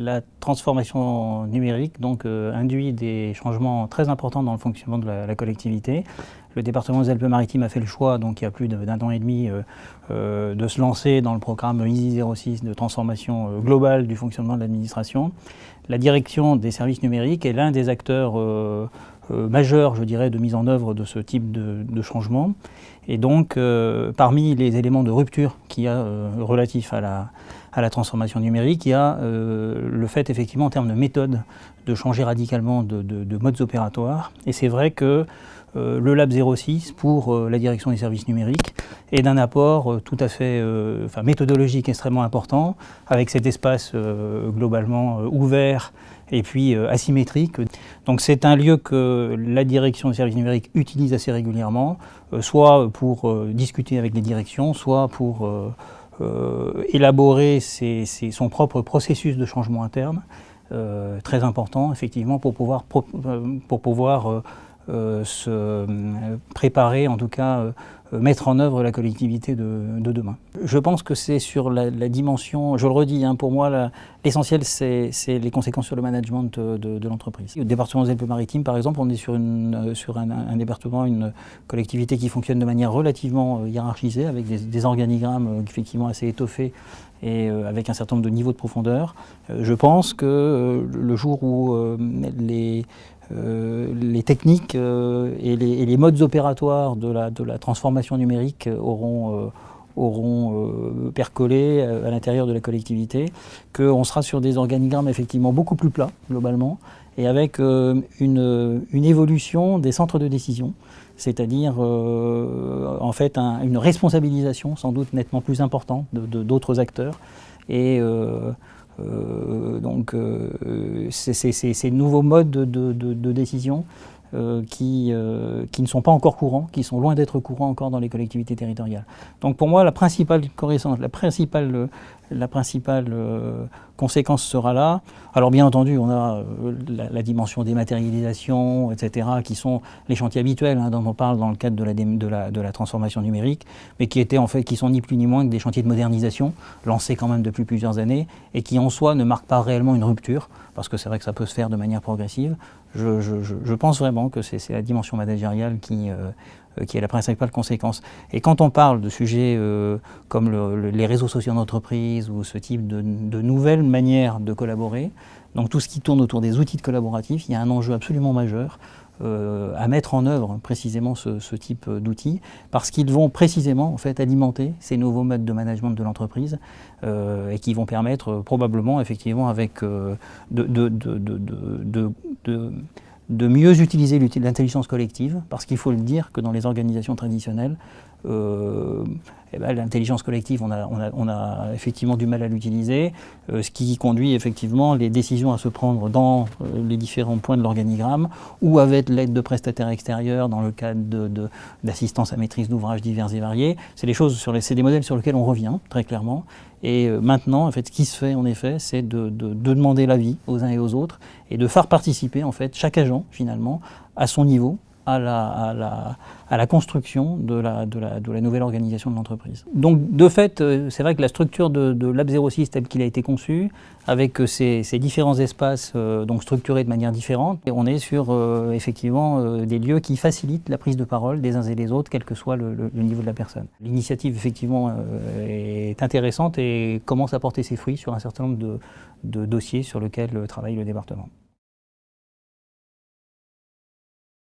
La transformation numérique donc, induit des changements très importants dans le fonctionnement de la collectivité. Le département des Alpes-Maritimes a fait le choix, donc il y a plus d'un an et demi, de se lancer dans le programme ISI 06 de transformation globale du fonctionnement de l'administration. La direction des services numériques est l'un des acteurs majeurs, je dirais, de mise en œuvre de ce type de changement. Et donc, parmi les éléments de rupture qu'il y a relatifs à la transformation numérique, il y a le fait, effectivement, en termes de méthode, de changer radicalement de modes opératoires. Et c'est vrai que le Lab 06 pour la direction des services numériques est d'un apport tout à fait méthodologique extrêmement important, avec cet espace globalement ouvert et puis asymétrique. Donc c'est un lieu que la direction des services numériques utilise assez régulièrement, soit pour discuter avec les directions, soit pour élaborer son propre processus de changement interne, très important effectivement pour pouvoir se préparer, en tout cas mettre en œuvre la collectivité de demain. Je pense que c'est sur la dimension, je le redis, pour moi l'essentiel c'est les conséquences sur le management de l'entreprise. Au département des Alpes-Maritimes par exemple, on est sur un département, une collectivité qui fonctionne de manière relativement hiérarchisée, avec des organigrammes effectivement assez étoffés et avec un certain nombre de niveaux de profondeur. Je pense que le jour où les techniques et les modes opératoires de la transformation numérique auront percolé à l'intérieur de la collectivité, qu'on sera sur des organigrammes effectivement beaucoup plus plats globalement, et avec une évolution des centres de décision, c'est-à-dire en fait une responsabilisation sans doute nettement plus importante d'autres acteurs. Et donc ces nouveaux modes de décision qui ne sont pas encore courants, qui sont loin d'être courants encore dans les collectivités territoriales. Donc pour moi, la principale conséquence sera là. Alors bien entendu, on a la dimension dématérialisation, etc., qui sont les chantiers habituels dont on parle dans le cadre de la transformation numérique, mais qui sont ni plus ni moins que des chantiers de modernisation, lancés quand même depuis plusieurs années, et qui en soi ne marquent pas réellement une rupture, parce que c'est vrai que ça peut se faire de manière progressive. Je pense vraiment que c'est la dimension managériale qui est la principale conséquence. Et quand on parle de sujets comme les réseaux sociaux d'entreprise ou ce type de nouvelles manières de collaborer, donc tout ce qui tourne autour des outils de collaboratifs, il y a un enjeu absolument majeur à mettre en œuvre précisément ce type d'outils, parce qu'ils vont précisément en fait alimenter ces nouveaux modes de management de l'entreprise et qui vont permettre probablement effectivement avec de mieux utiliser l'intelligence collective, parce qu'il faut le dire que dans les organisations traditionnelles, l'intelligence collective, on a effectivement du mal à l'utiliser, ce qui conduit effectivement les décisions à se prendre dans les différents points de l'organigramme ou avec l'aide de prestataires extérieurs dans le cadre d'assistance à maîtrise d'ouvrages divers et variés. C'est des modèles sur lesquels on revient très clairement. Et maintenant, en fait, ce qui se fait, en effet, c'est de demander l'avis aux uns et aux autres et de faire participer, en fait, chaque agent, finalement, à son niveau, à la construction de la nouvelle organisation de l'entreprise. Donc, de fait, c'est vrai que la structure de Lab 06 telle qu'il a été conçu, avec ces différents espaces donc structurés de manière différente, et on est sur effectivement des lieux qui facilitent la prise de parole des uns et des autres, quel que soit le niveau de la personne. L'initiative, effectivement, est intéressante et commence à porter ses fruits sur un certain nombre de dossiers sur lesquels travaille le département.